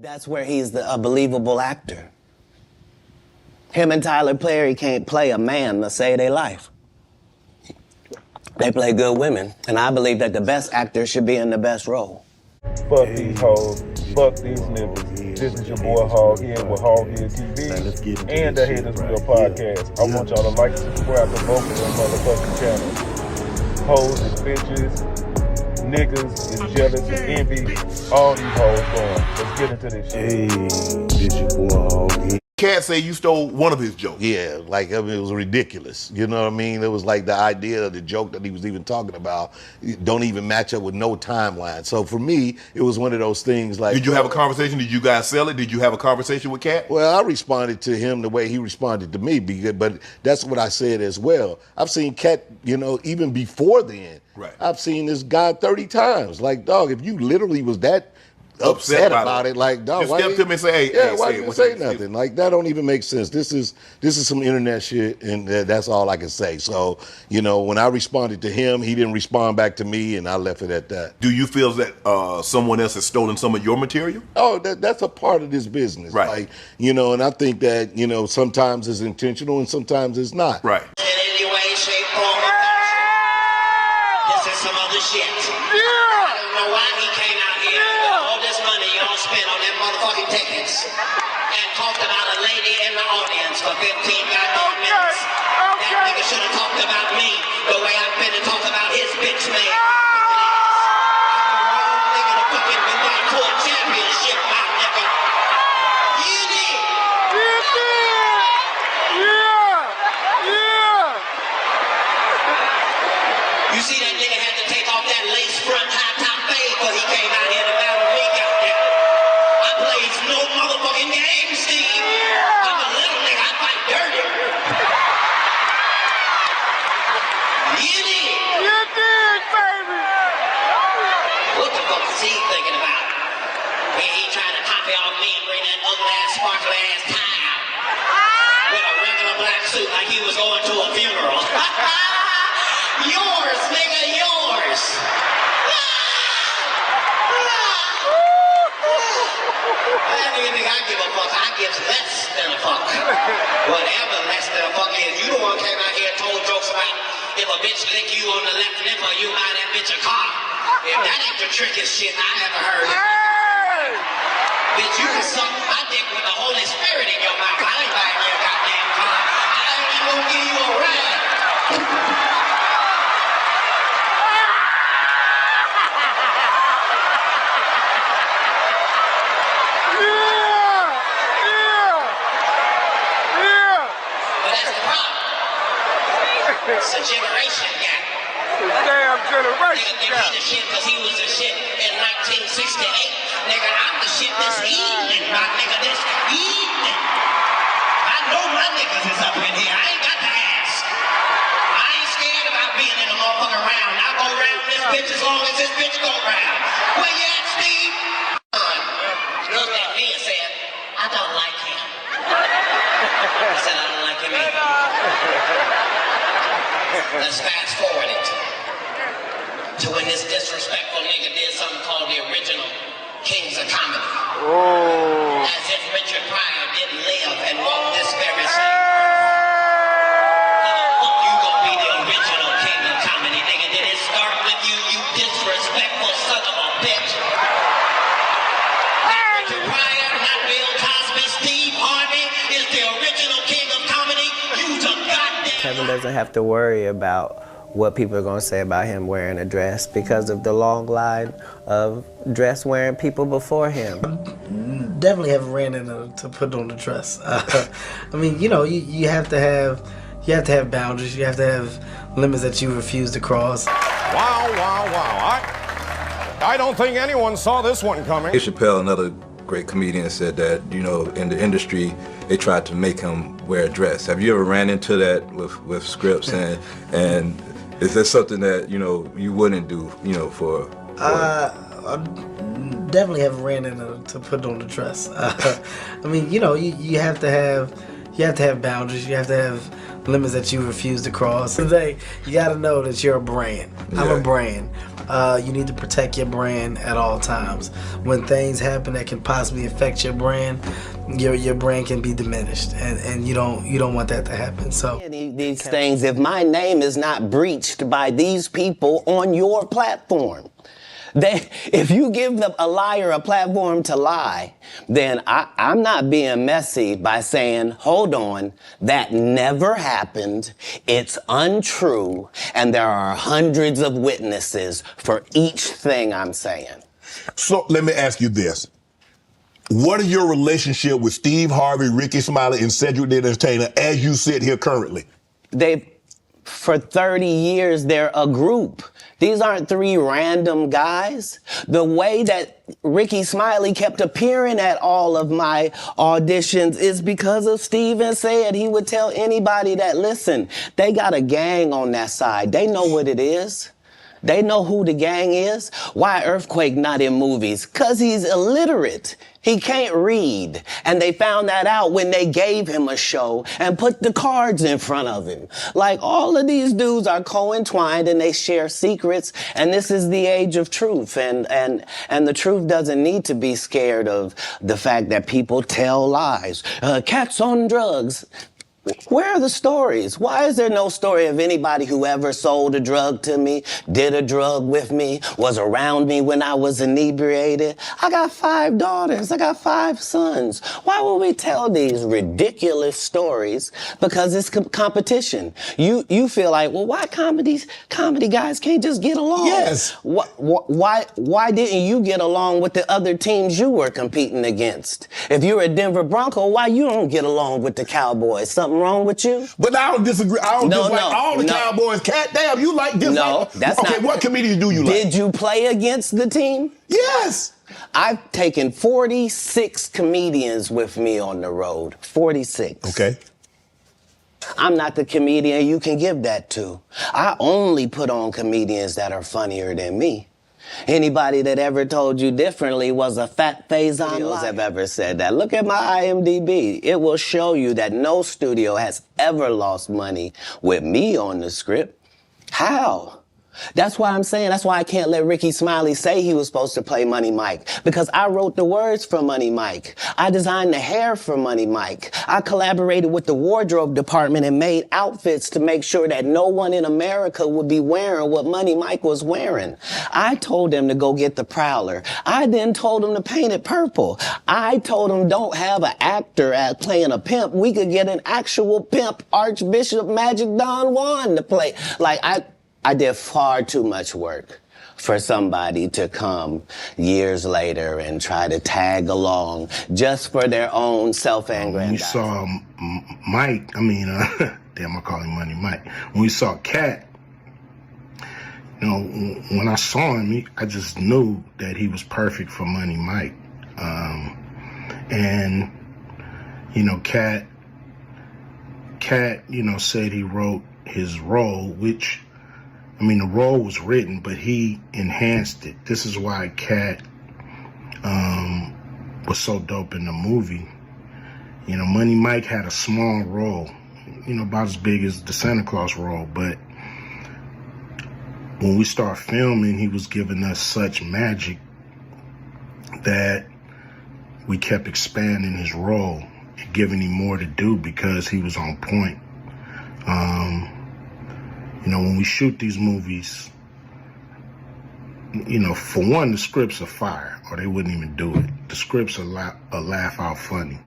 That's where he's a believable actor. Him and Tyler Perry can't play a man to save their life. They play good women, and I believe that the best actor should be in the best role. Fuck these hoes, fuck these niggas. This is your boy Hog here with Harvey TV and the Haters Real Podcast. I want y'all to like and subscribe to both of them motherfucking channels. Hoes and bitches, niggas is jealous and envy, all these hoes going. Let's get into this shit. Hey, this your boy Hog. Katt say you stole one of his jokes. Yeah, like, I mean, it was ridiculous. You know what I mean? It was like the idea of the joke that he was even talking about don't even match up with no timeline. So for me, it was one of those things like... Did you have a conversation? Did you guys sell it? Did you have a conversation with Katt? Well, I responded to him the way he responded to me, but that's what I said as well. I've seen Katt, you know, even before then. Right. I've seen this guy 30 times. Like, dog, if you literally was that upset about it, like, dog, just step to me and say, hey, yeah, why didn't you say nothing? Like, that don't even make sense. This is some internet shit, and that's all I can say. So, you know, when I responded to him, he didn't respond back to me, and I left it at that. Do you feel that someone else has stolen some of your material? Oh, that's a part of this business, right? Like, you know, and I think that, you know, sometimes it's intentional and sometimes it's not, right? In any way, shape, form, or fashion, this is some other shit. I don't know why he came out here with all this money y'all spent on them motherfucking tickets and talked about a lady in the audience for 15 goddamn minutes. That nigga should have talked about me the way I've been to talk about his bitch man. I'm the wrong nigga to fucking win my tour championship, my nigga. You did. You see that nigga had to take off that lace front high top fade before he came out here to battle me, goddamn. I plays no motherfucking game, Steve. I'm a little nigga, I fight dirty. You did. You did, baby. What the fuck is he thinking about? He trying to copy off me and bring that ugly ass, sparkly ass tie out with a regular black suit like he was going to a funeral. Yours, nigga, yours. I don't think I give a fuck. I give less than a fuck. Whatever less than a fuck is. You the one came out here and told jokes about if a bitch lick you on the left nipple, you buy that bitch a car. If that ain't the trickiest shit I ever heard. Bitch, you can suck my dick with the Holy Spirit in your mouth. I ain't buying your goddamn car. I ain't even gonna give you a ride. It's a generation gap. Damn generation gap. Nigga, he the shit because he was the shit in 1968. Nigga, I'm the shit this evening, my nigga, this evening. I know my niggas is up in here. I ain't got to ask. I ain't scared about being in the motherfucking round. I go round this bitch as long as this bitch go round. Where you at, Steve? He looked at me and said, I don't like him. I said, I don't like him either. Let's fast forward it to when this disrespectful nigga did something called the original Kings of Comedy. Oh. As if Richard Pryor didn't live and walk this very same earth. How the fuck you gonna be the original King of Comedy, nigga? Did it start with you, you disrespectful son of a bitch? Not Richard Pryor, not Bill Cosby, Steve Harvey is the original King of Comedy. You's a goddamn... Kevin doesn't have to worry about what people are going to say about him wearing a dress because of the long line of dress-wearing people before him. Definitely haven't ran into to put on the dress. I mean, you know, you have to have boundaries. You have to have limits that you refuse to cross. Wow, wow, wow. I don't think anyone saw this one coming. Dave Chappelle, another great comedian, said that, you know, in the industry, they tried to make him wear a dress. Have you ever ran into that with scripts, and is there something that, you know, you wouldn't do, you know, for I definitely haven't ran into to put on the dress. I mean, you know, you have to have have boundaries. You have to have limits that you refuse to cross. Today, you got to know that you're a brand. I'm a brand. You need to protect your brand at all times. When things happen that can possibly affect your brand, your brand can be diminished, and you don't want that to happen. So these things, if my name is not breached by these people on your platform, if you give a liar a platform to lie, then I'm not being messy by saying, hold on, that never happened, it's untrue, and there are hundreds of witnesses for each thing I'm saying. So let me ask you this. What is your relationship with Steve Harvey, Rickey, Smiley, and Cedric the Entertainer as you sit here currently? For 30 years, they're a group. These aren't three random guys. The way that Rickey Smiley kept appearing at all of my auditions is because of Steven said he would tell anybody that, listen, they got a gang on that side. They know what it is. They know who the gang is. Why Earthquake not in movies? 'Cause he's illiterate. He can't read. And they found that out when they gave him a show and put the cards in front of him. Like, all of these dudes are co-entwined and they share secrets, and this is the age of truth. And the truth doesn't need to be scared of the fact that people tell lies. Katt's on drugs. Where are the stories? Why is there no story of anybody who ever sold a drug to me, did a drug with me, was around me when I was inebriated? I got 5 daughters. I got 5 sons. Why would we tell these ridiculous stories? Because it's competition. You feel like, well, why comedy guys can't just get along? Yes. Why didn't you get along with the other teams you were competing against? If you're a Denver Bronco, why you don't get along with the Cowboys? Something wrong with you? But I don't disagree. I don't dislike all the Cowboys. Katt, damn, you like this? No, that's not. Okay, what comedians do you like? Did you play against the team? Yes. I've taken 46 comedians with me on the road. 46. Okay. I'm not the comedian you can give that to. I only put on comedians that are funnier than me. Anybody that ever told you differently was a fat faison liar. Have ever said that. Look at my IMDb. It will show you that no studio has ever lost money with me on the script. How? That's why I'm saying, that's why I can't let Rickey Smiley say he was supposed to play Money Mike, because I wrote the words for Money Mike. I designed the hair for Money Mike. I collaborated with the wardrobe department and made outfits to make sure that no one in America would be wearing what Money Mike was wearing. I told them to go get the Prowler. I then told them to paint it purple. I told them don't have an actor playing a pimp. We could get an actual pimp, Archbishop Magic Don Juan, to play. Like, I did far too much work for somebody to come years later and try to tag along just for their own self-aggrandizement. When we saw Mike, damn, I call him Money Mike. When we saw Katt, you know, when I saw him, I just knew that he was perfect for Money Mike. And, you know, Katt, you know, said he wrote his role, which, the role was written, but he enhanced it. This is why Katt was so dope in the movie. You know, Money Mike had a small role, you know, about as big as the Santa Claus role, but when we start filming, he was giving us such magic that we kept expanding his role and giving him more to do because he was on point. You know, when we shoot these movies, you know, for one, the scripts are fire, or they wouldn't even do it. The scripts are laugh out funny.